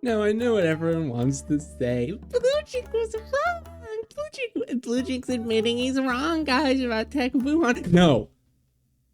Now I know what everyone wants to say. Blue was wrong. Blue Chick's admitting he's wrong, guys, about TEQ Buuhan. No,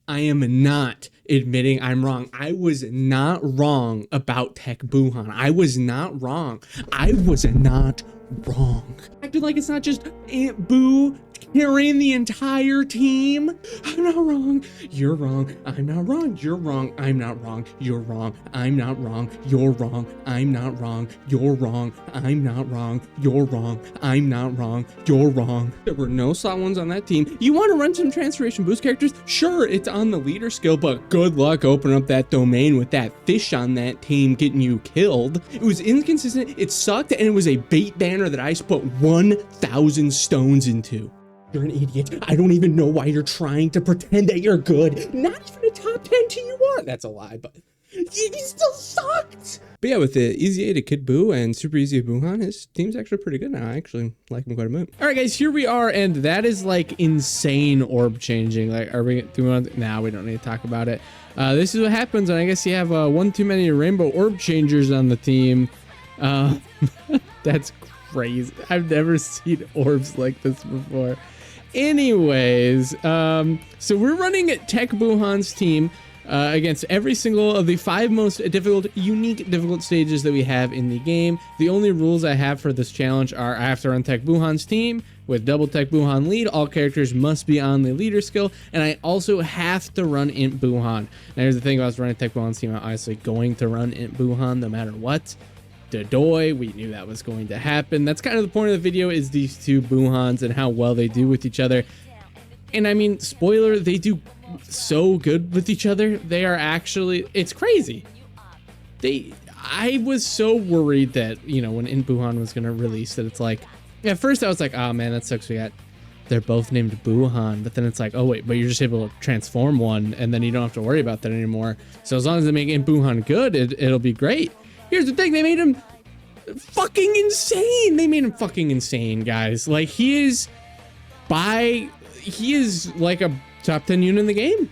I am not admitting I'm wrong. I was not wrong about TEQ Buuhan. I was not wrong. I was not wrong. Acting like it's not just Aunt Boo carrying the entire team. I'm not wrong. You're wrong. I'm not wrong. You're wrong. I'm not wrong. You're wrong. I'm not wrong. You're wrong. I'm not wrong. You're wrong. I'm not wrong. You're wrong. I'm not wrong. You're wrong. There were no slot ones on that team. You want to run some transformation boost characters? Sure, it's on the leader skill, but good luck opening up that domain with that fish on that team getting you killed. It was inconsistent. It sucked, and it was a bait banner that I put 1,000 stones into. You're an idiot. I don't even know why you're trying to pretend that you're good. Not even a top 10 till you are. That's a lie, but he still sucked. But yeah, with the Easy A to Kid Boo and Super Easy Buuhan, his team's actually pretty good now. I actually like him quite a bit. All right, guys, here we are, and that is like insane orb changing. Like, are we doing? Nah, we don't need to talk about it. This is what happens, and I guess you have one too many rainbow orb changers on the team. That's crazy. I've never seen orbs like this before. Anyways, so we're running TEQ Buuhan's team against every single of the 5 most unique difficult stages that we have in the game. The only rules I have for this challenge are I have to run TEQ Buuhan's team with double TEQ Buuhan lead. All characters must be on the leader skill, and I also have to run INT Buuhan. Now here's the thing, if I was running TEQ Buuhan's team, I'm obviously going to run INT Buuhan no matter what. Dodoy, we knew that was going to happen. That's kind of the point of the video, is these two Buuhans and how well they do with each other. And I mean, spoiler, they do so good with each other. They are actually, it's crazy. I was so worried that, you know, when INT Buuhan was going to release that, it's like, at first I was like, oh man, that sucks. They're both named Buuhan, but then it's like, oh wait, but you're just able to transform one, and then you don't have to worry about that anymore. So as long as they make INT Buuhan good, it'll be great. Here's the thing, they made him fucking insane. They made him fucking insane, guys. Like, he is like a top 10 unit in the game.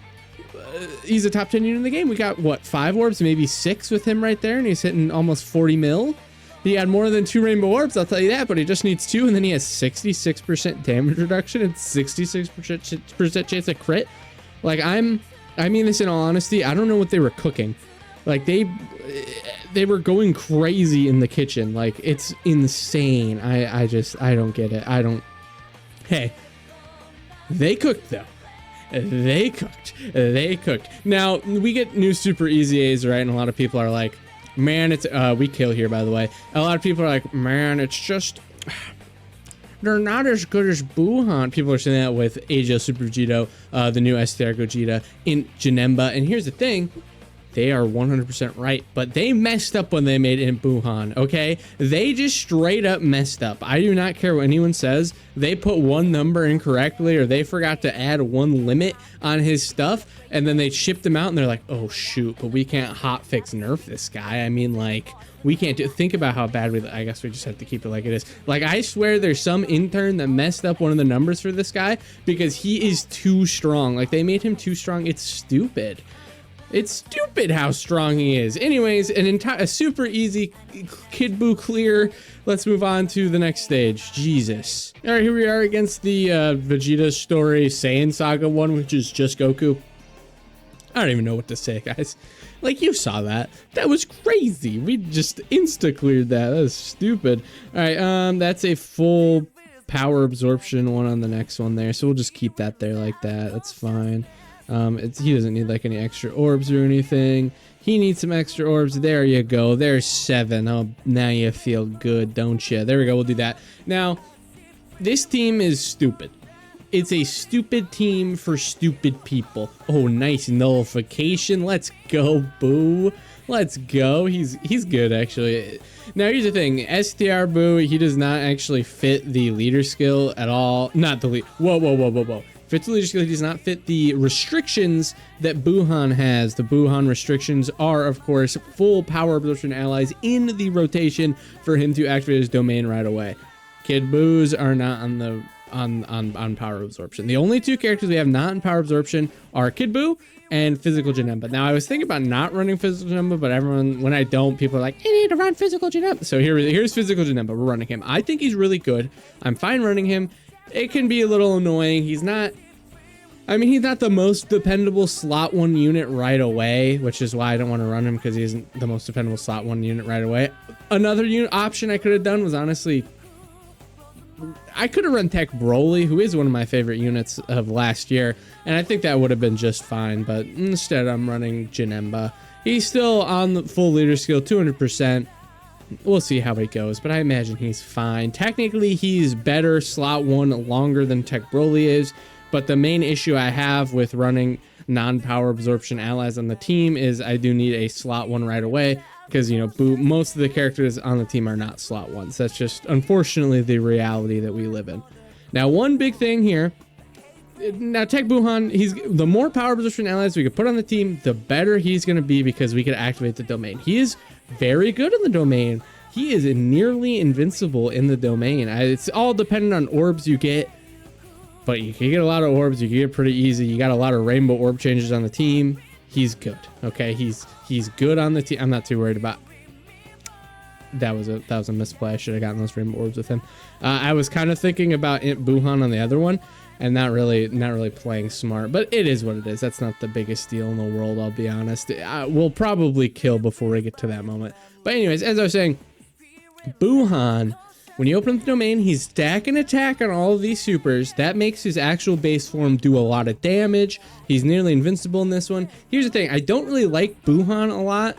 He's a top 10 unit in the game. We got, what, 5 orbs, maybe 6 with him right there, and he's hitting almost 40 mil. He had more than 2 rainbow orbs, I'll tell you that, but he just needs 2, and then he has 66% damage reduction and 66% chance of crit. Like, I mean this in all honesty, I don't know what they were cooking. Like, they were going crazy in the kitchen. Like, it's insane. I don't get it. Hey, they cooked though. They cooked. Now, we get new super easy A's, right? And a lot of people are like, man, it's, we kill here, by the way. A lot of people are like, man, it's just, they're not as good as Buuhan. People are saying that with Ajo Super Vegito, the new STR Gogeta in Janemba. And here's the thing. They are 100% right, but they messed up when they made INT Buuhan, okay? They just straight up messed up. I do not care what anyone says. They put one number incorrectly, or they forgot to add one limit on his stuff, and then they shipped him out, and they're like, oh shoot, but we can't hotfix nerf this guy. I mean, like, we can't think about how bad I guess we just have to keep it like it is. Like, I swear there's some intern that messed up one of the numbers for this guy because he is too strong. Like, they made him too strong. It's stupid. It's stupid how strong he is. Anyways, a super easy Kid Boo clear. Let's move on to the next stage. Jesus. All right, here we are against the Vegeta Story Saiyan Saga one, which is just Goku. I don't even know what to say, guys. Like, you saw that. That was crazy. We just insta-cleared that. That was stupid. All right, that's a full power absorption one on the next one there. So we'll just keep that there like that. That's fine. He doesn't need like any extra orbs or anything. He needs some extra orbs. There you go. There's 7. Oh, now you feel good, don't you? There we go. We'll do that. Now, this team is stupid. It's a stupid team for stupid people. Oh, nice nullification. Let's go, Boo. Let's go. He's good, actually. Now, here's the thing. STR Boo, he does not actually fit the leader skill at all. Not the lead. Whoa. Fits the leader skill, he does not fit the restrictions that Buuhan has. The Buuhan restrictions are, of course, full power absorption allies in the rotation for him to activate his domain right away. Kid Boos are not on the on power absorption. The only two characters we have not in power absorption are Kid Buu and Physical Janemba. Now, I was thinking about not running Physical Janemba, but everyone, when I don't, people are like, you need to run Physical Janemba. So here's Physical Janemba. We're running him. I think he's really good. I'm fine running him. It can be a little annoying. He's not the most dependable slot 1 unit right away, which is why I don't want to run him, because he isn't the most dependable slot 1 unit right away. Another option I could have done was, honestly, I could have run TEQ Broly, who is one of my favorite units of last year, and I think that would have been just fine, but instead I'm running Janemba. He's still on the full leader skill, 200%. We'll see how it goes, but I imagine he's fine. Technically, he's better slot 1 longer than TEQ Broly is, but the main issue I have with running non-power absorption allies on the team is I do need a slot 1 right away, because, you know, most of the characters on the team are not slot 1s. That's just, unfortunately, the reality that we live in. Now, one big thing here, now TEQ Buuhan, the more power absorption allies we could put on the team, the better he's going to be, because we could activate the domain. He is very good in the domain. He is nearly invincible in the domain. It's all dependent on orbs you get, but you can get a lot of orbs. You can get pretty easy. You got a lot of rainbow orb changes on the team. He's good. Okay, he's good on the team. I'm not too worried about. That was a misplay. I should have gotten those rainbow orbs with him. I was kind of thinking about INT Buuhan on the other one, and not really playing smart. But it is what it is. That's not the biggest deal in the world, I'll be honest. We'll probably kill before we get to that moment. But anyways, as I was saying, Buuhan, when you open the domain, he's stacking attack on all of these supers. That makes his actual base form do a lot of damage. He's nearly invincible in this one. Here's the thing. I don't really like Buuhan a lot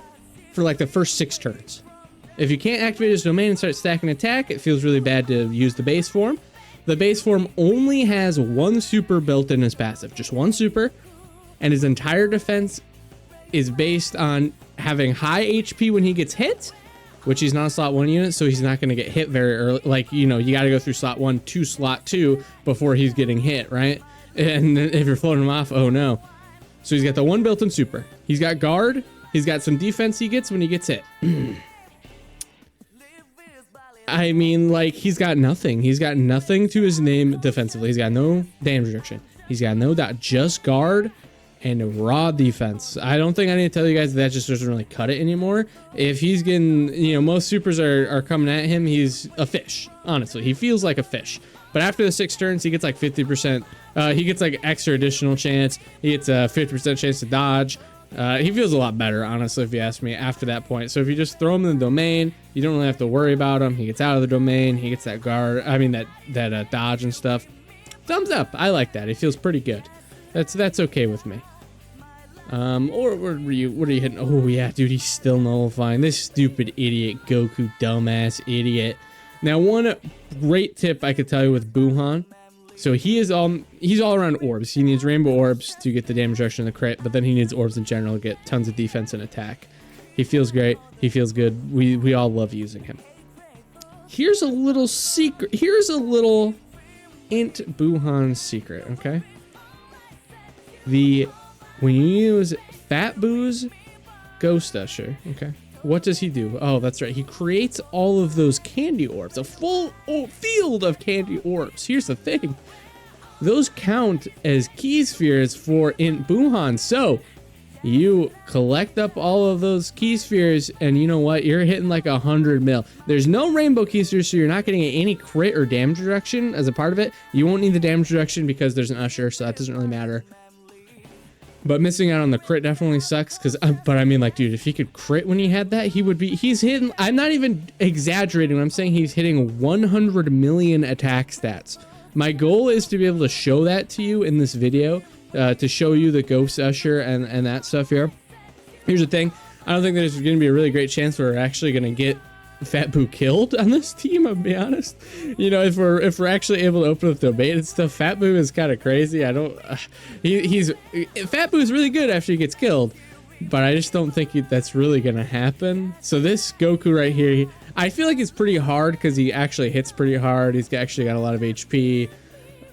for like the first 6 turns. If you can't activate his domain and start stacking attack, it feels really bad to use the base form. The base form only has 1 super built in his passive. Just 1 super. And his entire defense is based on having high HP when he gets hit, which he's not a slot 1 unit, so he's not going to get hit very early. Like, you know, you got to go through slot 1 to slot 2 before he's getting hit, right? And if you're floating him off, oh no. So he's got the 1 built-in super. He's got guard. He's got some defense he gets when he gets hit. I mean, like, he's got nothing. He's got nothing to his name defensively. He's got no damage reduction. He's got no dot, just guard and raw defense. I don't think I need to tell you guys that just doesn't really cut it anymore. If he's getting, you know, most supers are coming at him, he's a fish. Honestly, he feels like a fish. But after the 6 turns, he gets like 50%. He gets like extra additional chance. He gets a 50% chance to dodge. He feels a lot better, honestly, if you ask me, after that point. So if you just throw him in the domain, you don't really have to worry about him. He gets out of the domain. He gets that guard. I mean, that dodge and stuff. Thumbs up. I like that. It feels pretty good. That's okay with me. Or what are you hitting? Oh yeah, dude, he's still nullifying. This stupid idiot Goku, dumbass idiot. Now, one great tip I could tell you with Buuhan. So he's all around orbs. He needs rainbow orbs to get the damage reduction in the crit, but then he needs orbs in general to get tons of defense and attack. He feels great. He feels good. We all love using him. Here's a little secret. Here's a little INT Buuhan secret, okay? When you use Fat Boo's Ghost Usher, okay, what does he do? Oh, that's right. He creates all of those candy orbs, a full field of candy orbs. Here's the thing. Those count as key spheres for INT Buuhan. So you collect up all of those key spheres, and you know what? You're hitting like 100 mil. There's no rainbow key spheres, so you're not getting any crit or damage reduction as a part of it. You won't need the damage reduction because there's an Usher, so that doesn't really matter. But missing out on the crit definitely sucks, but I mean, like, dude, if he could crit when he had that, he's hitting, I'm not even exaggerating when I'm saying he's hitting 100 million attack stats. My goal is to be able to show that to you in this video, to show you the Ghost Usher and that stuff here. Here's the thing. I don't think there's going to be a really great chance we're actually going to get Fat Boo killed on this team, I'll be honest. You know, if we're actually able to open up the domain and stuff, Fat Boo is kind of crazy. I don't Fat Boo is really good after he gets killed, but I just don't think that's really gonna happen. So this Goku right here, I feel like it's pretty hard because he actually hits pretty hard. He's actually got a lot of HP.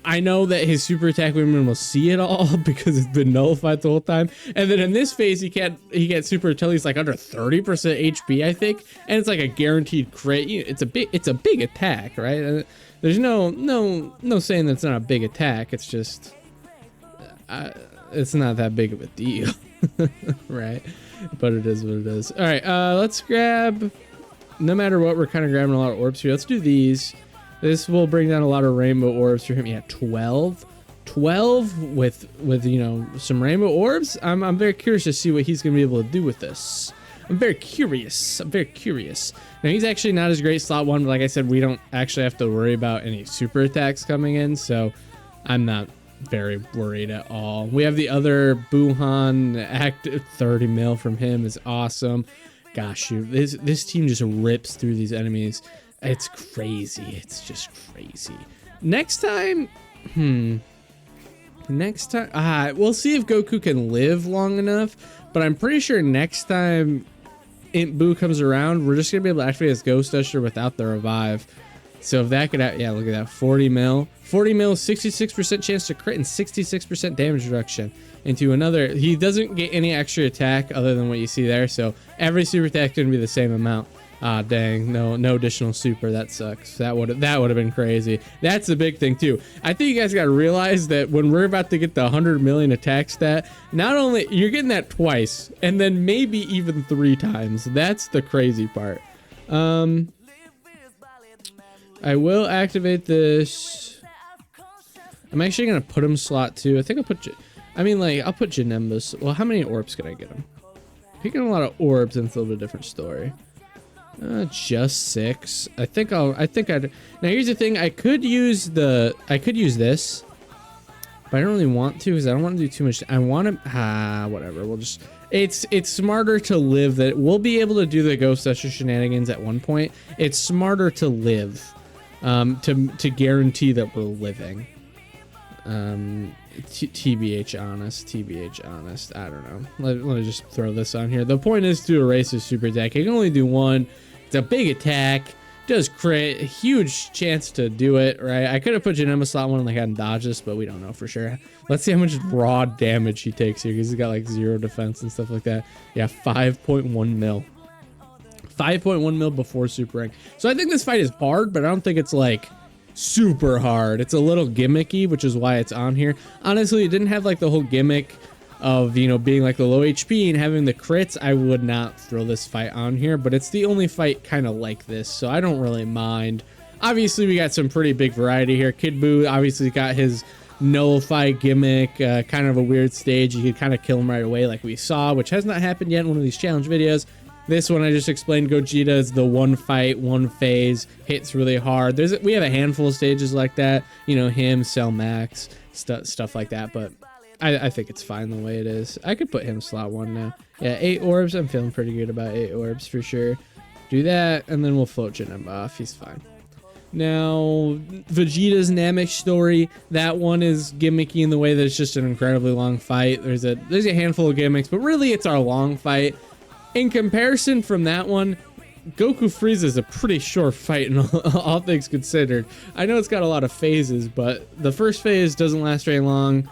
I know that his super attack women will see it all because it's been nullified the whole time. And then in this phase, he can't super until he's like under 30% HP, I think. And it's like a guaranteed crit. It's a big attack, right? And there's no saying that's not a big attack. It's just, it's not that big of a deal, right? But it is what it is. All right, let's grab, no matter what, we're kind of grabbing a lot of orbs here. Let's do these. This will bring down a lot of rainbow orbs for him. Yeah, 12 with you know, some rainbow orbs. I'm very curious to see what he's gonna be able to do with this. I'm very curious. Now he's actually not as great slot 1, but like I said, we don't actually have to worry about any super attacks coming in, so I'm not very worried at all. We have the other Buuhan active. 30 mil from him is awesome. Gosh, shoot, this team just rips through these enemies. It's crazy. It's just crazy. Next time, we'll see if Goku can live long enough, but I'm pretty sure next time INT Buu comes around, we're just gonna be able to activate his Ghost Usher without the revive. So if that could, yeah, look at that, 40 mil, 66% chance to crit and 66% damage reduction into another. He doesn't get any extra attack other than what you see there, so every super attack is gonna be the same amount. Ah, dang, no additional super. That sucks. That would have been crazy. That's the big thing too. I think you guys got to realize that when we're about to get the 100 million attack stat, not only you're getting that twice, and then maybe even 3 times. That's the crazy part. I will activate this. I'm actually gonna put him slot 2. I think I'll put. I'll put Janembas. Well, how many orbs can I get him? Picking a lot of orbs and it's a little bit different story. Just 6. I think I'd. Now here's the thing. I could use this, but I don't really want to because I don't want to do too much. I want to. Whatever. We'll just. It's smarter to live. That we'll be able to do the Ghost Usher shenanigans at one point. It's smarter to live, to guarantee that we're living. TBH honest. I don't know. Let me just throw this on here. The point is to erase his super attack. He can only do 1. It's a big attack. Does crit. A huge chance to do it, right? I could have put Janema slot 1 and like had dodge this, but we don't know for sure. Let's see how much raw damage he takes here because he's got like 0 defense and stuff like that. Yeah, 5.1 mil. 5.1 mil before super rank. So I think this fight is hard, but I don't think it's like super hard. It's a little gimmicky, which is why it's on here. Honestly, it didn't have like the whole gimmick of, you know, being like the low HP and having the crits. I would not throw this fight on here, but it's the only fight kind of like this, so I don't really mind. Obviously, we got some pretty big variety here. Kid Buu obviously got his nullify gimmick, kind of a weird stage. You could kind of kill him right away like we saw, which has not happened yet in one of these challenge videos. This one I just explained, Gogeta is the one fight, one phase, hits really hard. We have a handful of stages like that, you know, him, Cell Max, stuff like that, but I think it's fine the way it is. I could put him slot 1 now. Yeah, 8 orbs. I'm feeling pretty good about 8 orbs for sure. Do that, and then we'll float Janemba off. He's fine. Now, Vegeta's Namek story, that one is gimmicky in the way that it's just an incredibly long fight. There's a handful of gimmicks, but really it's our long fight. In comparison from that one, Goku Frieza is a pretty short fight in all things considered. I know it's got a lot of phases, but the first phase doesn't last very long.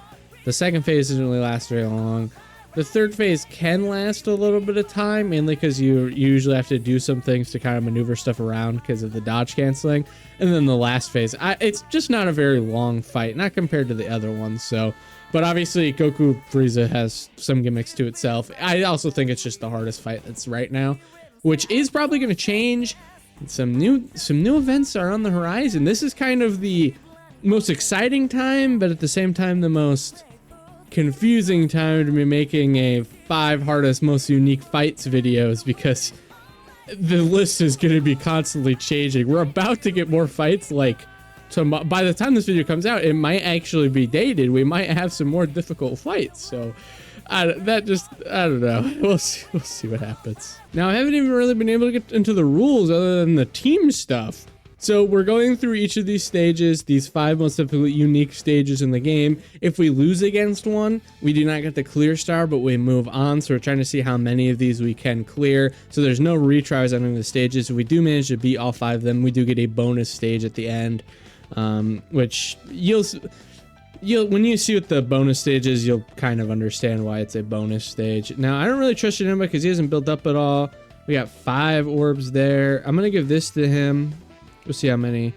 The second phase doesn't really last very long. The third phase can last a little bit of time, mainly because you usually have to do some things to kind of maneuver stuff around because of the dodge canceling. And then the last phase, it's just not a very long fight, not compared to the other ones. So, but obviously Goku Frieza has some gimmicks to itself. I also think it's just the hardest fight that's right now, which is probably going to change. Some new events are on the horizon. This is kind of the most exciting time, but at the same time the most confusing time to be making a 5 hardest most unique fights videos, because the list is going to be constantly changing. We're about to get more fights. Like, by the time this video comes out, it might actually be dated. We might have some more difficult fights. So I don't know. We'll see what happens. Now, I haven't even really been able to get into the rules other than the team stuff. So we're going through each of these stages, these 5 most difficult unique stages in the game. If we lose against one, we do not get the clear star, but we move on. So we're trying to see how many of these we can clear. So there's no retries on any of the stages. If we do manage to beat all 5 of them, we do get a bonus stage at the end. which you'll when you see what the bonus stage is, you'll kind of understand why it's a bonus stage. Now, I don't really trust Shinema because he hasn't built up at all. We got 5 orbs there. I'm gonna give this to him. We'll see how many.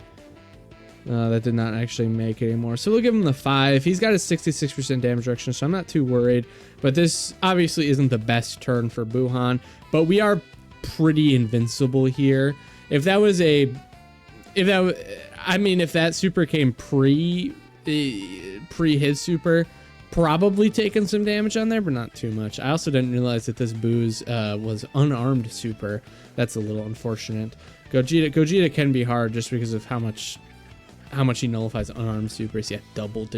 That did not actually make it anymore. So we'll give him the 5. He's got a 66% damage reduction, so I'm not too worried. But this obviously isn't the best turn for Buuhan, but we are pretty invincible here. If that super came pre his super, probably taking some damage on there, but not too much. I also didn't realize that this Boo's was unarmed super. That's a little unfortunate. Gogeta can be hard just because of how much he nullifies unarmed supers. Yeah, double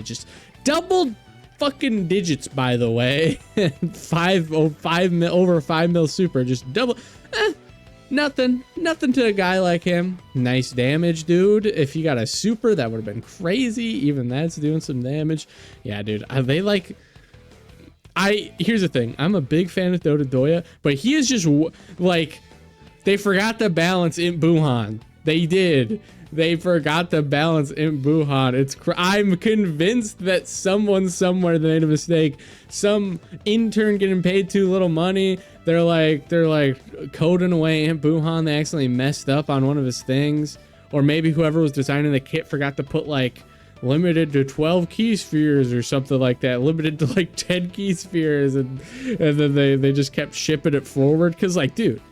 fucking digits, by the way. 5 mil, over 5 mil super, just double. Nothing to a guy like him. Nice damage, dude. If he got a super, that would have been crazy. Even that's doing some damage. Yeah, dude. Here's the thing. I'm a big fan of Dodoya, but he is just like, they forgot the balance in Buuhan. They did. They forgot the balance in Buuhan. I'm convinced that someone somewhere made a mistake. Some intern getting paid too little money. They're like coding away in Buuhan. They accidentally messed up on one of his things, or maybe whoever was designing the kit forgot to put like limited to 12 key spheres or something like that. Limited to like 10 key spheres, and then they just kept shipping it forward. Cause like, dude,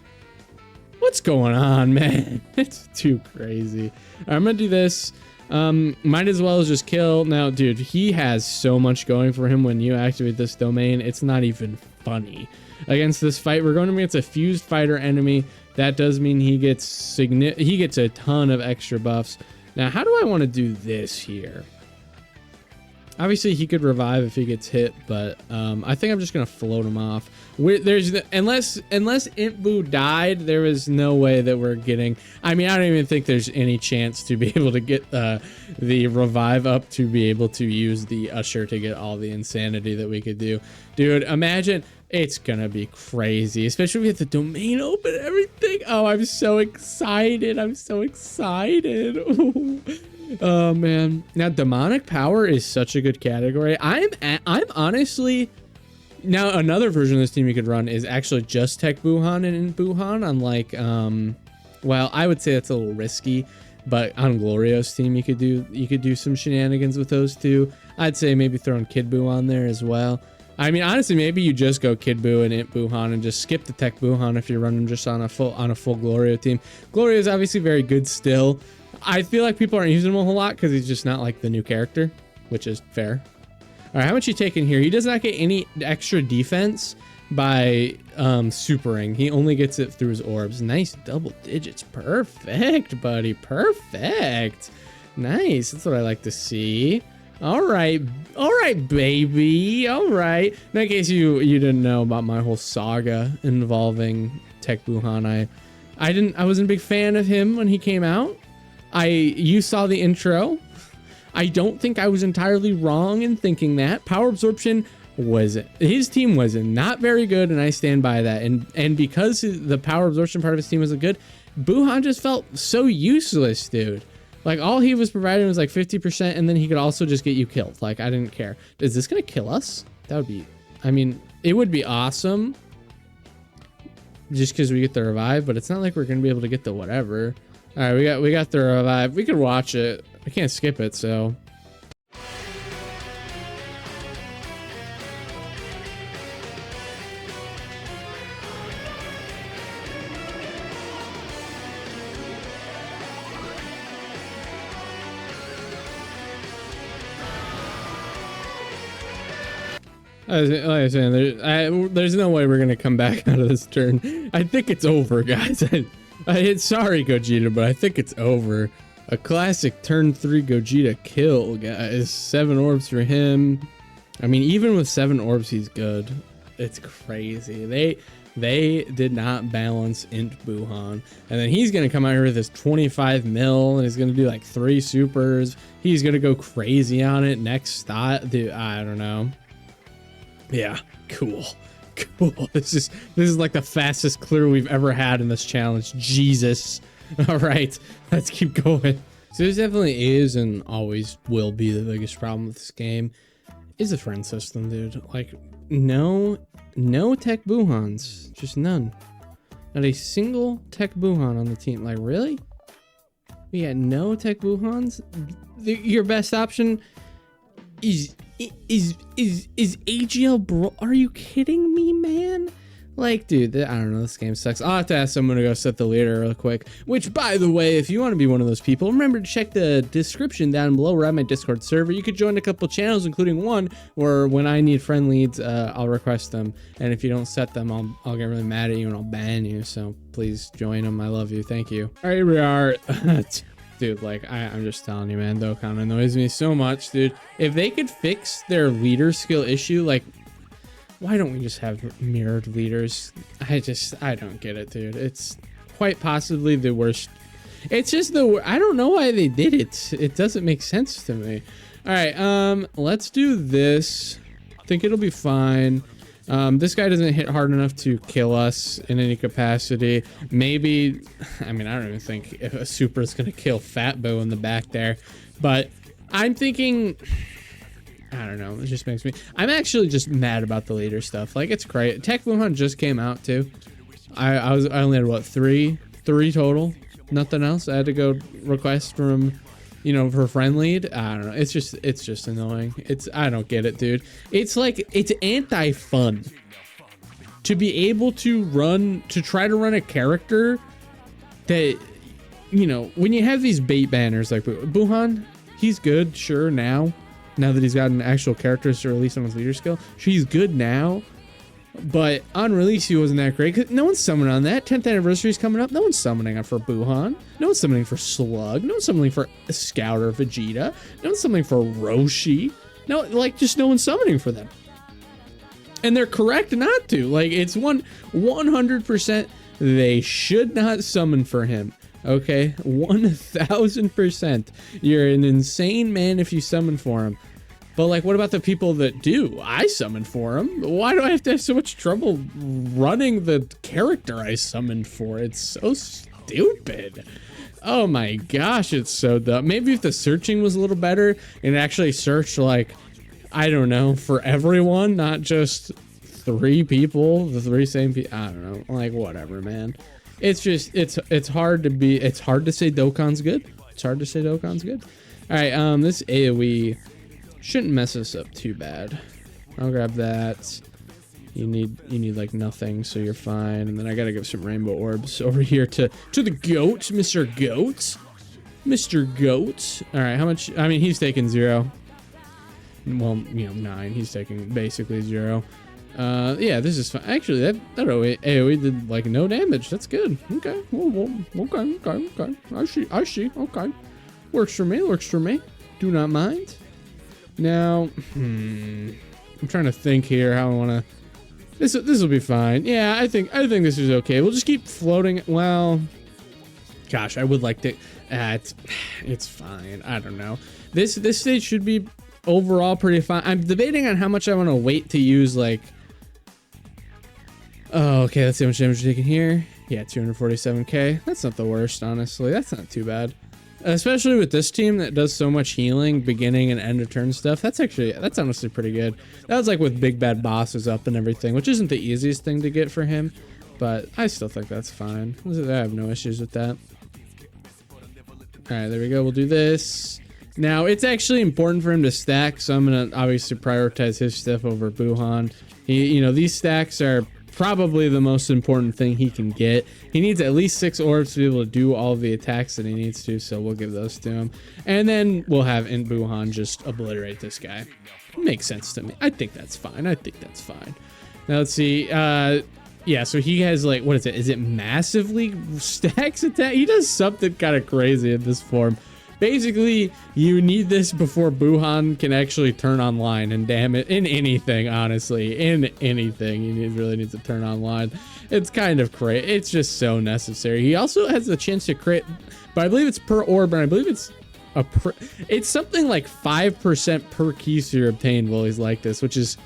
what's going on, man? It's too crazy. I'm gonna do this. Might as well just kill. Now, dude, he has so much going for him when you activate this domain. It's not even funny. Against this fight, we're going against a fused fighter enemy. That does mean he gets a ton of extra buffs. Now, how do I want to do this here? Obviously, he could revive if he gets hit, but I think I'm just gonna float him off. Unless INT Buu died, there is no way that we're getting. I mean, I don't even think there's any chance to be able to get the revive up to be able to use the Usher to get all the insanity that we could do. Dude, imagine. It's gonna be crazy, especially with the domain open and everything. Oh, I'm so excited. I'm so excited. Oh man. Now, demonic power is such a good category. I'm honestly, now another version of this team you could run is actually just TEQ Buuhan and Buuhan on like well, I would say that's a little risky, but on Glorio's team you could do some shenanigans with those two. I'd say maybe throwing Kid Buu on there as well. I mean, honestly, maybe you just go Kid Buu and INT Buuhan and just skip the TEQ Buuhan if you're running just on a full Glorio team. Glorio is obviously very good still. I feel like people aren't using him a whole lot because he's just not like the new character, which is fair. All right, how much you taking here? He does not get any extra defense by supering. He only gets it through his orbs. Nice double digits. Perfect, buddy. Perfect. Nice. That's what I like to see. All right, baby. All right. In case you didn't know about my whole saga involving TEQ Buuhan, I wasn't a big fan of him when he came out. You saw the intro. I don't think I was entirely wrong in thinking that. Power absorption his team was not very good, and I stand by that. And because the power absorption part of his team wasn't good, Buuhan just felt so useless, dude. Like, all he was providing was like 50%, and then he could also just get you killed. Like, I didn't care. Is this gonna kill us? That would be, I mean, it would be awesome just because we get the revive, but it's not like we're gonna be able to get the whatever. All right, we got the revive. We could watch it. We can't skip it, so. Like I was saying, there's no way we're gonna come back out of this turn. I think it's over, guys. Sorry, Gogeta, but I think it's over. A classic turn 3 Gogeta kill, guys. 7 orbs for him. I mean, even with 7 orbs, he's good. It's crazy. They did not balance INT Buuhan. And then he's gonna come out here with his 25 mil, and he's gonna do like 3 supers. He's gonna go crazy on it. Next stop, dude, I don't know. Yeah, cool. This is like the fastest clear we've ever had in this challenge. Jesus. All right, let's keep going. So this definitely is and always will be the biggest problem with this game is the friend system, dude. Like, no TEQ Buuhans, just none. Not a single TEQ Buuhan on the team. Like, really? We got no TEQ Buuhans? Your best option is AGL, bro. Are you kidding me, man? Like, dude, I don't know. This game sucks. I'll have to ask someone to go set the leader real quick. Which, by the way, if you want to be one of those people, remember to check the description down below. We're at my Discord server. You could join a couple channels, including one where when I need friend leads, I'll request them. And if you don't set them, I'll get really mad at you and I'll ban you. So please join them. I love you. Thank you. All right, here we are. Dude, like, I'm just telling you, man, Dokkan annoys me so much, dude. If they could fix their leader skill issue, like, why don't we just have mirrored leaders? I don't get it, dude. It's quite possibly the worst. It's just I don't know why they did it. It doesn't make sense to me. All right, let's do this. I think it'll be fine. This guy doesn't hit hard enough to kill us in any capacity. Maybe, I mean, I don't even think if a super is gonna kill Fatbo in the back there, but I'm thinking, I don't know. It just makes me. I'm actually just mad about the leader stuff. Like, it's great. TEQ Buuhan just came out too. I only had what three total. Nothing else. I had to go request from, you know, for friend lead. I don't know. It's just annoying. I don't get it, dude. It's like it's anti-fun to be able to try to run a character that, you know, when you have these bait banners like Buuhan, he's good, sure, now that he's got an actual character to release on his leader skill. She's good now, but on release he wasn't that great because no one's summoning on that. 10th anniversary is coming up. No one's summoning for Buuhan. No one's summoning for Slug. No one's summoning for Scout or Vegeta. No one's summoning for Roshi. No, like, just no one's summoning for them. And they're correct not to. Like, it's 100% they should not summon for him. Okay, 1000%. You're an insane man if you summon for him. But, like, what about the people that do? I summon for him. Why do I have to have so much trouble running the character I summoned for? It's so stupid. Oh my gosh, it's so dumb. Maybe if the searching was a little better and actually searched, like, I don't know, for everyone, not just 3 people, the 3 same people. I don't know. Like, whatever, man. It's just, it's hard to say Dokkan's good. It's hard to say Dokkan's good. All right, this AoE shouldn't mess us up too bad. I'll grab that. You need like nothing, so you're fine. And then I gotta give some rainbow orbs over here to the goat, Mr. Goat. Mr. Goat. All right, how much? I mean, he's taking 0. Well, you know, 9. He's taking basically 0. Yeah, this is fine. Actually, that AoE did like no damage. That's good. Okay. Okay. I see. Okay. Works for me. Do not mind. Now, I'm trying to think here how I want to. This will be fine. Yeah, I think this is okay. We'll just keep floating. Well, gosh, I would like to. It's fine. I don't know. This stage should be overall pretty fine. I'm debating on how much I want to wait to use, like. Oh, okay. Let's see how much damage you're taking here. Yeah, 247k. That's not the worst, honestly. That's not too bad. Especially with this team that does so much healing, beginning and end of turn stuff. That's honestly pretty good. That was like with big bad bosses up and everything, which isn't the easiest thing to get for him, but I still think that's fine. I have no issues with that. All right, there we go. We'll do this. Now, it's actually important for him to stack, so I'm going to obviously prioritize his stuff over Buuhan. These stacks are probably the most important thing he can get. He needs at least 6 orbs to be able to do all of the attacks that he needs to, so we'll give those to him. And then we'll have INT Buuhan just obliterate this guy. Makes sense to me. I think that's fine. Now, let's see. Yeah, so he has, like, what is it? Is it massively stacks attack? He does something kind of crazy in this form. Basically, you need this before Buuhan can actually turn online and damn it, in anything, honestly, in anything, he really needs to turn online. It's kind of crazy. It's just so necessary. He also has the chance to crit, but I believe it's per orb, and I believe it's something like 5% per keystone obtained while he's like this, which is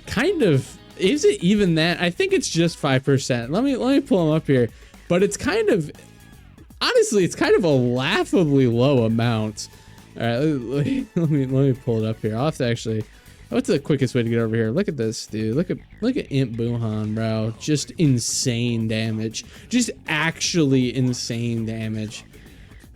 kind of, is it even that? I think it's just 5%. Let me pull him up here, but it's kind of, honestly, it's kind of a laughably low amount. All right, let me pull it up here. I'll have to actually. What's the quickest way to get over here? Look at this, dude. Look at INT Buuhan, bro. Just insane damage. Just actually insane damage.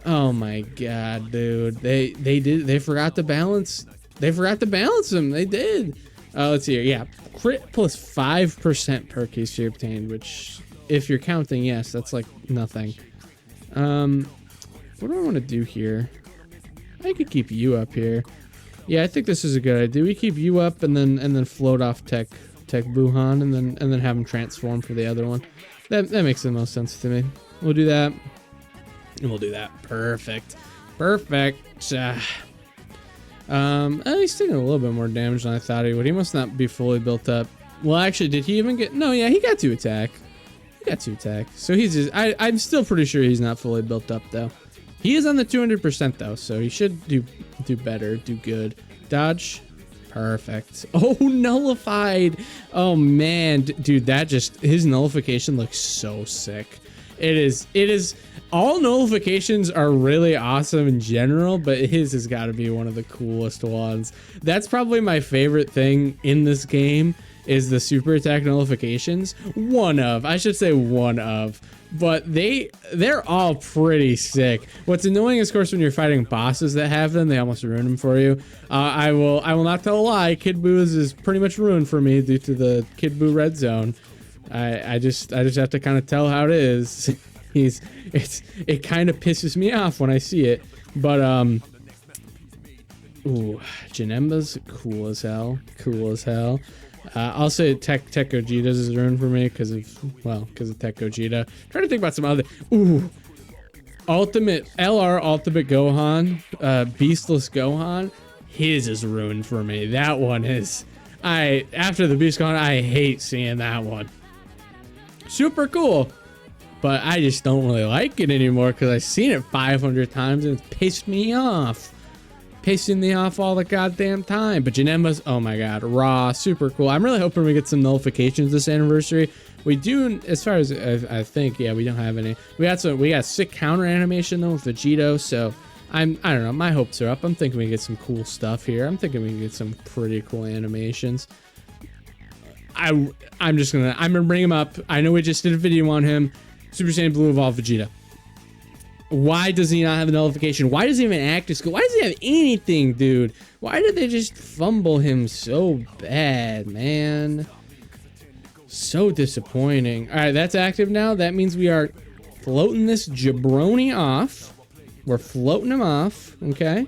Oh my god, dude. They forgot to balance. They forgot to balance them. They did. Let's see here. Yeah, crit plus 5% per case you obtained, which, if you're counting, yes, that's like nothing. What do I want to do here? I could keep you up here. Yeah, I think this is a good idea. We keep you up and then float off TEQ Buuhan and then have him transform for the other one. That makes the most sense to me. We'll do that. And we'll do that. Perfect. Perfect. He's taking a little bit more damage than I thought he would. He must not be fully built up. Well, actually, did he even get... No, yeah, he got 2 attack. He got 2 attack. So he's just... I'm still pretty sure he's not fully built up, though. He is on the 200%, though, so he should do better, do good. Dodge. Perfect. Oh, nullified. Oh, man. Dude, that just... His nullification looks so sick. It is... All nullifications are really awesome in general, but his has got to be one of the coolest ones. That's probably my favorite thing in this game is the super attack nullifications. I should say one of. But they're all pretty sick. What's annoying is, of course, when you're fighting bosses that have them, they almost ruin them for you. I will not tell a lie. Kid Buu is pretty much ruined for me due to the Kid Buu red zone. I just have to kind of tell how it is. It kind of pisses me off when I see it. But Janemba's cool as hell. Cool as hell. I'll say TEQ Gogeta's is ruined for me because of TEQ Gogeta. Trying to think about some other. Ultimate Gohan, Beastless Gohan. His is ruined for me. That one is. After the Beast Gohan, I hate seeing that one. Super cool, but I just don't really like it anymore because I've seen it 500 times and it's pissed me off. Pissing me off all the goddamn time. But Janemba's, oh my god, raw, super cool. I'm really hoping we get some nullifications this anniversary. We do, as far as I think, yeah, we don't have any. We got sick counter animation though with Vegito, so I don't know, my hopes are up. I'm thinking we get some cool stuff here. I'm thinking we can get some pretty cool animations. I'm gonna bring him up. I know we just did a video on him. Super Saiyan Blue Evolved Vegeta. Why does he not have a nullification? Why does he have an active skill? Why does he have anything, dude? Why did they just fumble him so bad, man? So disappointing. All right, that's active now. That means we are floating this jabroni off. We're floating him off, okay?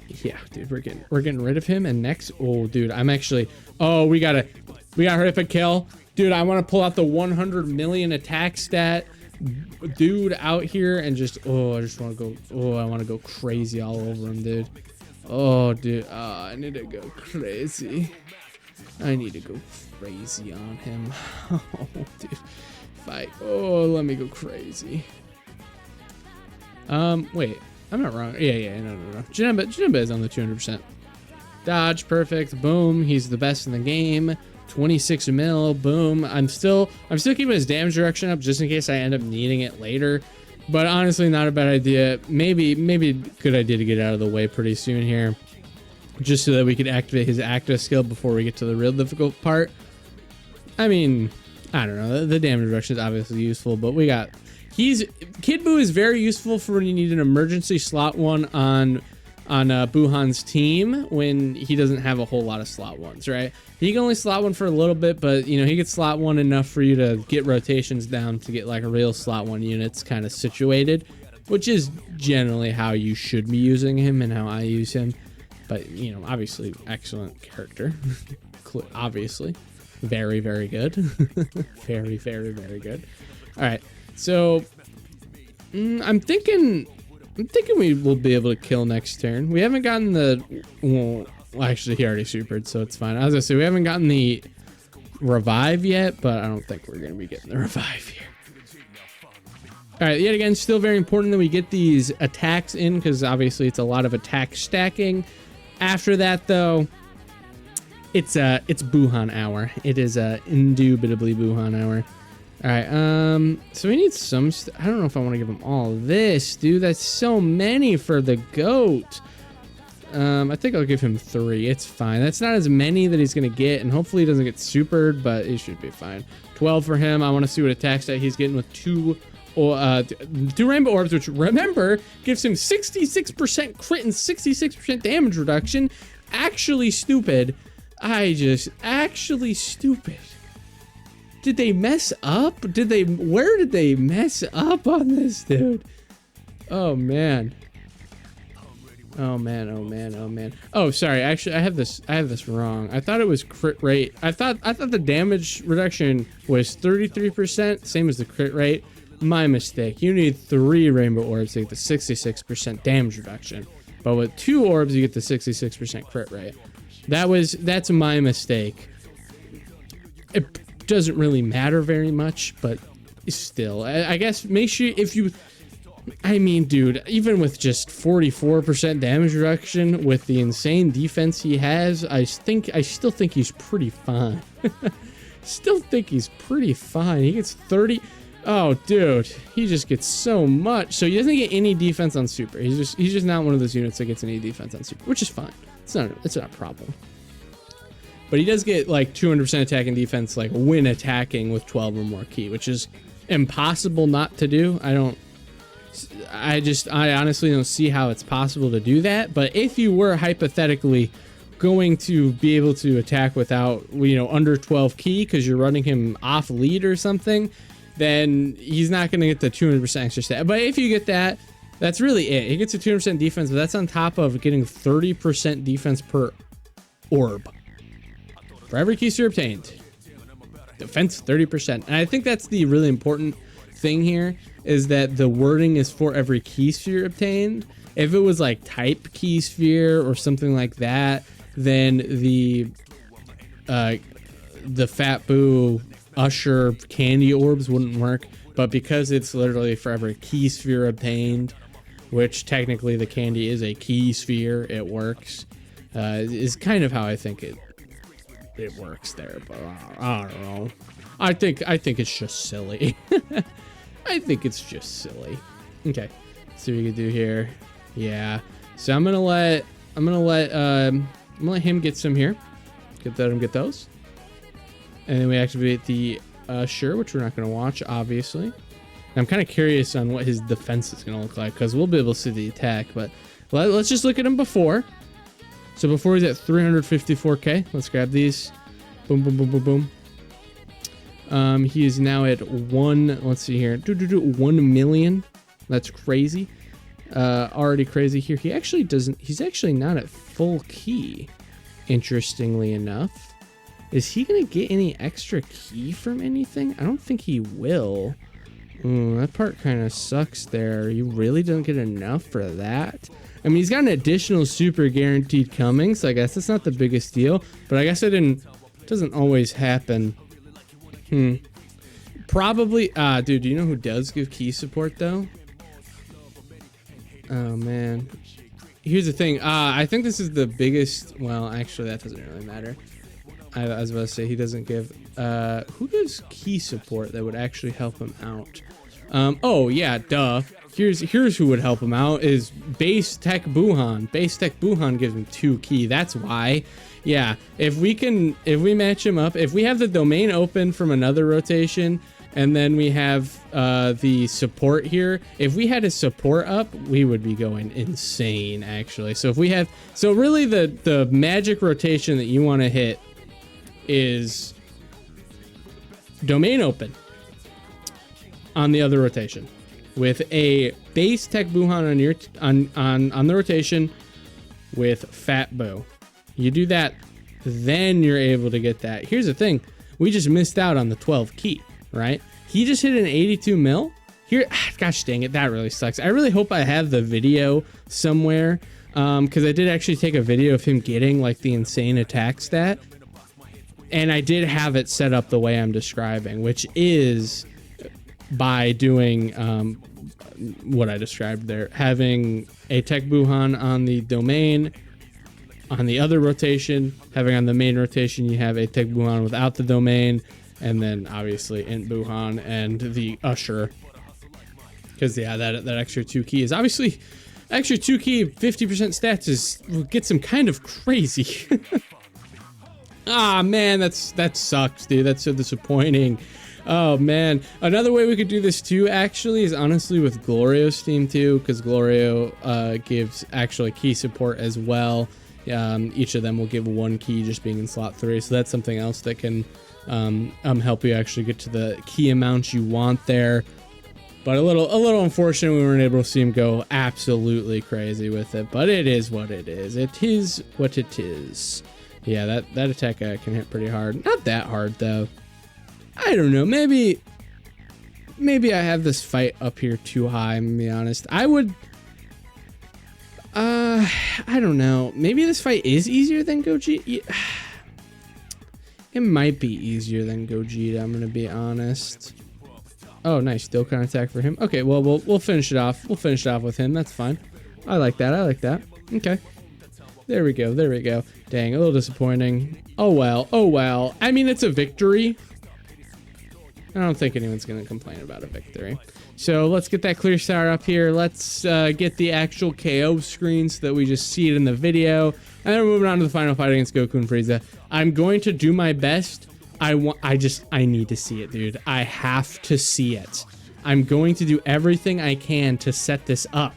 Yeah, dude, we're getting rid of him. And next, oh, dude, I'm actually... Oh, we got horrific kill. Dude, I want to pull out the 100 million attack stat dude out here and just I want to go crazy all over him, dude. Oh, dude, I need to go crazy. I need to go crazy on him. Oh, dude, let me go crazy. Wait, I'm not wrong. Yeah, no. Janemba is on the 200%. Dodge, perfect, boom. He's the best in the game. 26 mil, boom. I'm still keeping his damage direction up just in case I end up needing it later. But honestly, not a bad idea. Maybe a good idea to get out of the way pretty soon here, just so that we could activate his active skill before we get to the real difficult part. I mean, I don't know. The damage reduction is obviously useful, but Kid Buu is very useful for when you need an emergency slot one on Buuhan's team when he doesn't have a whole lot of slot ones, right? He can only slot one for a little bit, but you know, he could slot one enough for you to get rotations down to get like a real slot one units kind of situated, which is generally how you should be using him and how I use him. But you know, obviously excellent character. Obviously very, very good. Very, very, very good. All right, so I'm thinking we will be able to kill next turn. We haven't gotten well, actually he already supered, so it's fine. I was gonna say we haven't gotten the revive yet, but I don't think we're gonna be getting the revive here. All right, yet again, still very important that we get these attacks in because obviously it's a lot of attack stacking. After that, though, it's Buuhan hour. It is indubitably Buuhan hour. All right, so we need some, I don't know if I want to give him all this, dude. That's so many for the goat. I think I'll give him 3. It's fine. That's not as many that he's going to get, and hopefully he doesn't get supered, but he should be fine. 12 for him. I want to see what attack stat he's getting with 2 rainbow orbs, which, remember, gives him 66% crit and 66% damage reduction. Actually stupid. Actually stupid. Did they mess up? Where did they mess up on this, dude? Oh, man. Oh man. Oh, sorry. Actually, I have this wrong. I thought it was crit rate. I thought the damage reduction was 33%, same as the crit rate. My mistake. You need 3 rainbow orbs to get the 66% damage reduction. But with 2 orbs, you get the 66% crit rate. That's my mistake. It doesn't really matter very much, but still, I guess make sure if you, I mean, dude, even with just 44% damage reduction with the insane defense he has, I still think he's pretty fine. Still think he's pretty fine. He gets 30. Oh, dude, he just gets so much. So he doesn't get any defense on super. He's just not one of those units that gets any defense on super, which is fine. It's not a problem. But he does get like 200% attack and defense, like when attacking with 12 or more ki, which is impossible not to do. I honestly don't see how it's possible to do that. But if you were hypothetically going to be able to attack without, under 12 ki because you're running him off lead or something, then he's not going to get the 200% extra stat. But if you get that, that's really it. He gets a 200% defense, but that's on top of getting 30% defense per orb. For every ki sphere obtained, defense 30%. And I think that's the really important thing here, is that the wording is for every ki sphere obtained. If it was like type ki sphere or something like that, then the Fat Boo Usher candy orbs wouldn't work. But because it's literally for every ki sphere obtained, which technically the candy is a ki sphere, it works. Is kind of how I think it works there, but I don't know. I think it's just silly. I think it's just silly. Okay, see what we can do here. Yeah, so I'm gonna let him get some here. Let him get those, and then we activate the Usher, which we're not gonna watch, obviously. And I'm kind of curious on what his defense is gonna look like, because we'll be able to see the attack, but let's just look at him before. So before he's at 354k, let's grab these. Boom, boom, boom, boom, boom. He is now at 1 million. That's crazy. Already crazy here. He's actually not at full ki, interestingly enough. Is he gonna get any extra ki from anything? I don't think he will. That part kind of sucks there. You really don't get enough for that. I mean, he's got an additional super guaranteed coming, so I guess that's not the biggest deal. But I guess it doesn't always happen. Probably, dude, do you know who does give ki support, though? Oh, man. Here's the thing. I think this is the biggest, well, actually, that doesn't really matter. I was about to say he doesn't give, who gives ki support that would actually help him out? Oh, yeah, duh. Here's who would help him out is base TEQ Buuhan. Base TEQ Buuhan gives him 2 ki. That's why. Yeah, if we match him up, if we have the domain open from another rotation, and then we have the support here, if we had a support up, we would be going insane, actually. So if we have, so really the magic rotation that you want to hit is domain open on the other rotation, with a base TEQ Buuhan on the rotation with Fat Boo. You do that, then you're able to get that. Here's the thing. We just missed out on the 12 ki, right? He just hit an 82 mil. Here, gosh dang it, that really sucks. I really hope I have the video somewhere, because I did actually take a video of him getting like the insane attack stat. And I did have it set up the way I'm describing, which is by doing what I described there, having a TEQ Buuhan on the domain, on the other rotation, having on the main rotation you have a TEQ Buuhan without the domain, And then obviously INT Buuhan and the Usher. Because yeah, that extra 2 key is obviously extra 2 key 50% stats gets him kind of crazy. Ah man, that sucks, dude. That's so disappointing. Oh man, another way we could do this too actually is honestly with Glorio's team too, because Glorio gives actually key support as well. Each of them will give 1 key just being in slot 3, so that's something else that can help you actually get to the key amounts you want there. But a little unfortunate we weren't able to see him go absolutely crazy with it, but it is what it is. It is what it is. Yeah, that attack can hit pretty hard. Not that hard though. I don't know. Maybe I have this fight up here too high. I'm gonna be honest. I would. I don't know. Maybe this fight is easier than Gogeta. It might be easier than Gogeta. I'm gonna be honest. Oh, nice. Dokkan attack for him. Okay, well, we'll finish it off. We'll finish it off with him. That's fine. I like that. I like that. Okay. There we go. There we go. Dang, a little disappointing. Oh, well. Oh, well. I mean, it's a victory. I don't think anyone's going to complain about a victory. So let's get that clear star up here. Let's get the actual KO screen so that we just see it in the video. And then we're moving on to the final fight against Goku and Frieza. I'm going to do my best. I need to see it, dude. I have to see it. I'm going to do everything I can to set this up.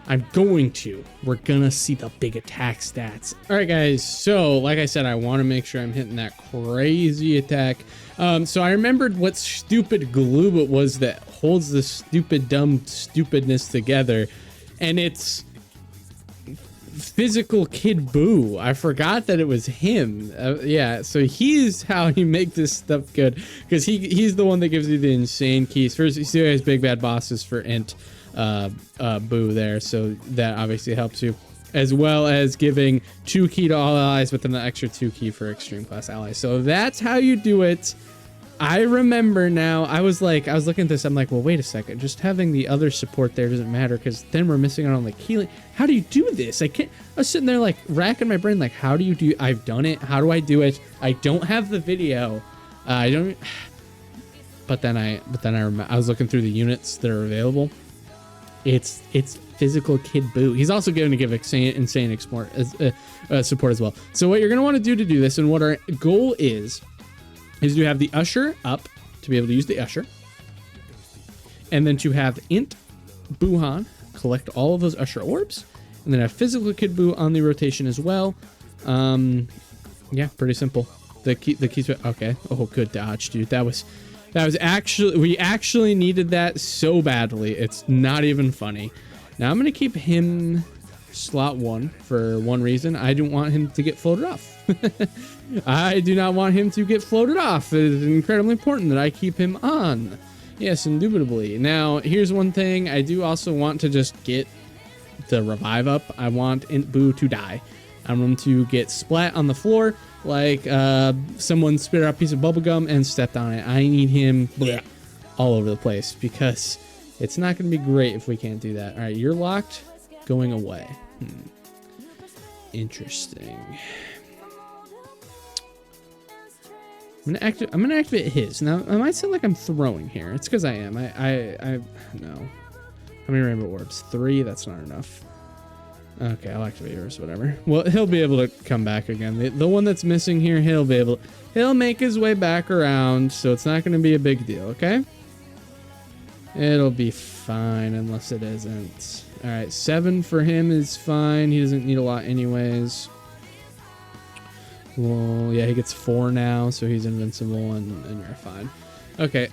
I'm going to. We're gonna see the big attack stats. All right, guys. So, like I said, I want to make sure I'm hitting that crazy attack. So I remembered what stupid glue it was that holds the stupid, dumb stupidness together, and it's Physical Kid Buu. I forgot that it was him. Yeah, so he's how you make this stuff good, because he's the one that gives you the insane keys. First, you see his big bad bosses for INT Buu there, so that obviously helps you, as well as giving 2 key to all allies, but then the extra 2 key for extreme class allies. So that's how you do it. I remember now. I was looking at this. I'm like, well, wait a second. Just having the other support there doesn't matter, because then we're missing out on the key. How do you do this? I was sitting there like racking my brain, like, how do you do? I've done it. How do I do it? I don't have the video. I don't. But then I was looking through the units that are available. It's Physical Kid Buu. He's also going to give insane support as well. So what you're going to want to do this, and what our goal is to have the Usher up to be able to use the Usher, and then to have INT Buuhan collect all of those Usher orbs, and then have Physical Kid Buu on the rotation as well. Yeah, pretty simple. The keys. Okay. Oh, good dodge, dude. That was actually, we actually needed that so badly. It's not even funny. Now I'm gonna keep him slot 1 for one reason. I don't want him to get floated off. I do not want him to get floated off. It is incredibly important that I keep him on. Yes, indubitably. Now, here's one thing. I do also want to just get the revive up. I want INT Buu to die. I want him to get splat on the floor like someone spit out a piece of bubblegum and stepped on it. I need him all over the place, because it's not going to be great if we can't do that. All right, you're locked. Going away. Interesting. I'm gonna activate his. Now, I might sound like I'm throwing here. It's because I am. No. How many rainbow orbs? 3? That's not enough. Okay, I'll activate yours, whatever. Well, he'll be able to come back again. The one that's missing here, he'll make his way back around, so it's not gonna be a big deal, okay? It'll be fine, unless it isn't. All right, 7 for him is fine. He doesn't need a lot anyways. Well, yeah, he gets 4 now, so he's invincible, and you're fine. Okay,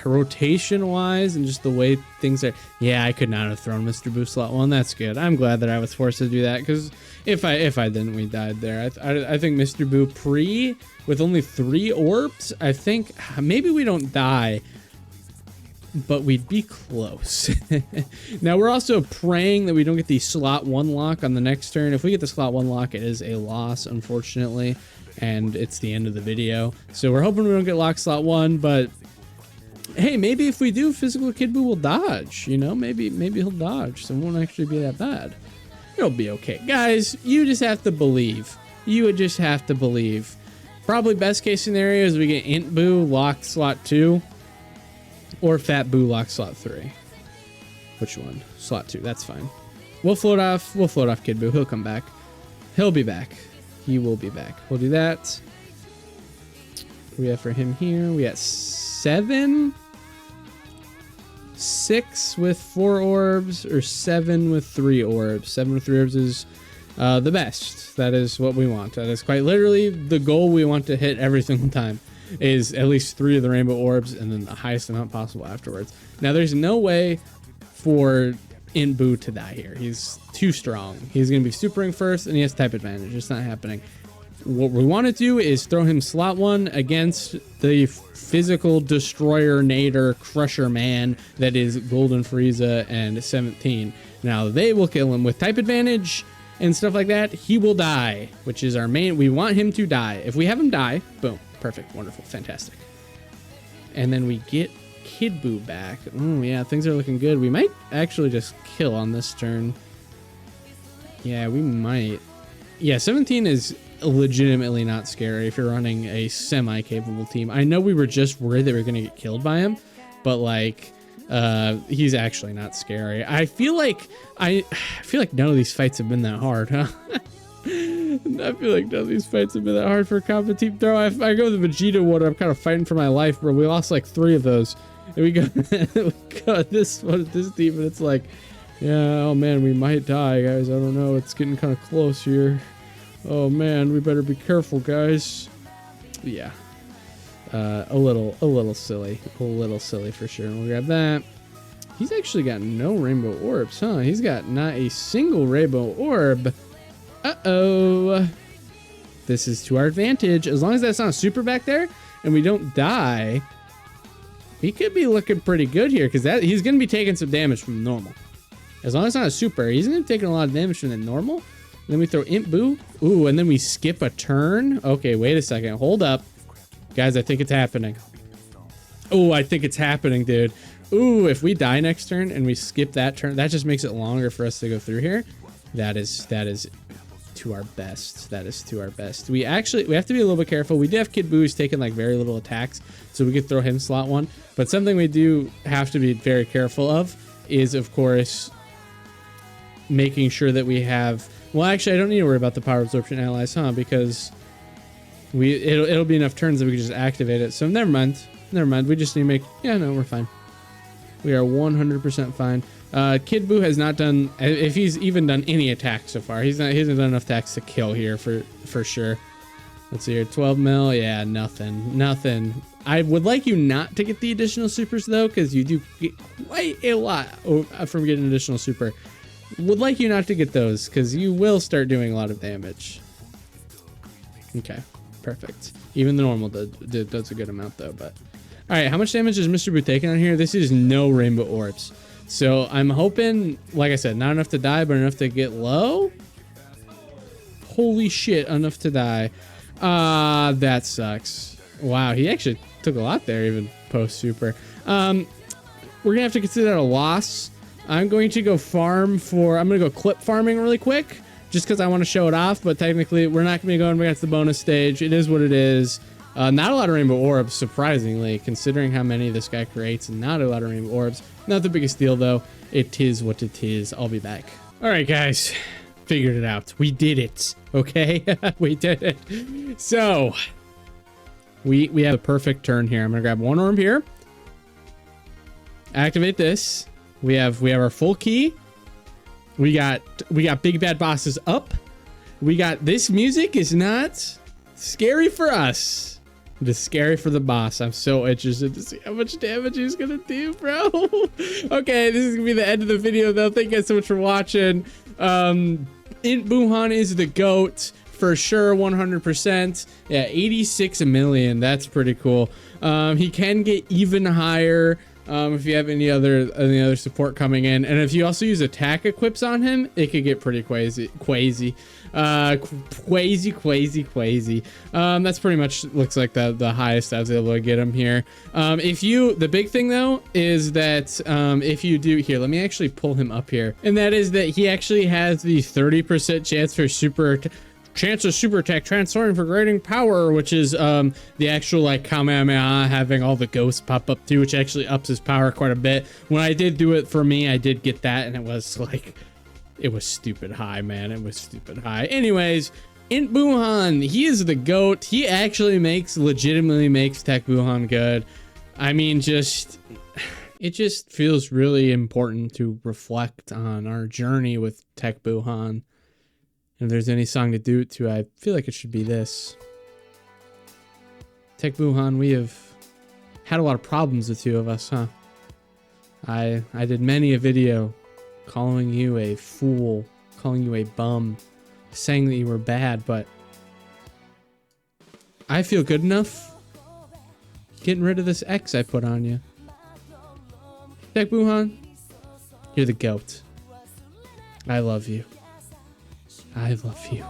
rotation-wise and just the way things are... Yeah, I could not have thrown Mr. Buu slot 1. That's good. I'm glad that I was forced to do that, because if I didn't, we died there. I think Mr. Buu pre, with only 3 orbs, I think maybe we don't die, but we'd be close. Now, we're also praying that we don't get the slot 1 lock on the next turn. If we get the slot 1 lock, it is a loss, unfortunately, and it's the end of the video. So we're hoping we don't get locked slot 1, but hey, maybe if we do, Physical Kid Buu will dodge, you know? Maybe he'll dodge, so it won't actually be that bad. It'll be okay. Guys, you just have to believe. You would just have to believe. Probably best case scenario is we get Int Boo lock slot 2 or Fat Boo lock slot 3. Which one? Slot 2. That's fine. We'll float off Kid Boo. He'll come back. He'll be back. He will be back. We'll do that. What do we have for him here? We got 7, 6 with 4 orbs, or 7 with 3 orbs. 7 with 3 orbs is the best. That is what we want. That is quite literally the goal we want to hit every single time, is at least 3 of the rainbow orbs and then the highest amount possible afterwards. Now there's no way for Int Boo to die here. He's too strong. He's going to be supering first and he has type advantage. It's not happening. What we want to do is throw him slot 1 against the physical destroyer, nader, crusher man that is Golden Frieza and 17. Now they will kill him with type advantage and stuff like that. He will die, which is our main. We want him to die. If we have him die, boom, perfect, wonderful, fantastic. And then we get Kid Boo back. Oh yeah, things are looking good. We might actually just kill on this turn. Yeah, we might. Yeah, 17 is legitimately not scary if you're running a semi-capable team. I know we were just worried that we were going to get killed by him, but like he's actually not scary. I feel like none of these fights have been that hard, huh? I feel like none of these fights have been that hard for a combat team throw. I go the Vegeta one. I'm kind of fighting for my life, bro. We lost like 3 of those. And we got this one, this team, and it's like, yeah, oh man, we might die, guys. I don't know. It's getting kind of close here. Oh man, we better be careful, guys. Yeah. A little silly for sure. We'll grab that. He's actually got no rainbow orbs, huh? He's got not a single rainbow orb. Uh-oh. This is to our advantage. As long as that's not a super back there and we don't die, he could be looking pretty good here, because he's going to be taking some damage from normal. As long as it's not a super, he's going to be taking a lot of damage from the normal. And then we throw Int Boo. Ooh, and then we skip a turn. Okay, wait a second. Hold up. Guys, I think it's happening. Oh, I think it's happening, dude. Ooh, if we die next turn and we skip that turn, that just makes it longer for us to go through here. That is to our best. That is to our best. We have to be a little bit careful. We do have Kid Boo who's taking like very little attacks, so we could throw him slot 1. But something we do have to be very careful of is, of course, making sure that we have. Well, actually, I don't need to worry about the power absorption allies, huh? Because it'll be enough turns that we can just activate it. So never mind. We just need to make. Yeah, no, we're fine. We are 100% fine. Kid Boo has not done, if he's even done any attacks so far, he hasn't done enough attacks to kill here for sure. Let's see here, 12 mil. Yeah, nothing. I would like you not to get the additional supers though, because you do get quite a lot from getting an additional super. Would like you not to get those, because you will start doing a lot of damage. Okay, perfect. Even the normal does a good amount though, but. All right, how much damage is Mr. Boo taking on here? This is no rainbow orbs. So I'm hoping, like I said, not enough to die, but enough to get low. Holy shit, enough to die. That sucks. Wow, he actually took a lot there, even post-super. We're gonna have to consider that a loss. I'm going to go farm I'm gonna go clip farming really quick, just because I want to show it off, but technically we're not gonna be going against the bonus stage. It is what it is. Not a lot of rainbow orbs, surprisingly, considering how many this guy creates. Not a lot of rainbow orbs. Not the biggest deal, though. It is what it is. I'll be back. All right, guys. Figured it out. We did it. Okay? We did it. So, we have a perfect turn here. I'm going to grab 1 orb here. Activate this. We have our full key. We got Big Bad Bosses up. We got this music is not scary for us. It is scary for the boss. I'm so interested to see how much damage he's gonna do, bro. Okay, this is gonna be the end of the video, though. Thank you guys so much for watching. Buuhan is the GOAT for sure, 100%. Yeah, 86 million. That's pretty cool. He can get even higher if you have any other support coming in, and if you also use attack equips on him, it could get pretty crazy. That's pretty much looks like the highest I was able to get him here. The big thing though is that if you do here, let me actually pull him up here, and that is that he actually has the 30% chance for super chance of super attack transforming for grading power, which is the actual like Kamehameha having all the ghosts pop up too, which actually ups his power quite a bit. When I did do it for me, I did get that, and it was like, it was stupid high, man. It was stupid high. Anyways, INT Buuhan, he is the GOAT. He actually legitimately makes TEQ Buuhan good. I mean, it just feels really important to reflect on our journey with TEQ Buuhan. If there's any song to do it to, I feel like it should be this. TEQ Buuhan, we have had a lot of problems, the two of us, huh? I did many a video calling you a fool, calling you a bum, saying that you were bad, but I feel good enough getting rid of this X I put on you. TEQ Buuhan, you're the GOAT. I love you. I love you.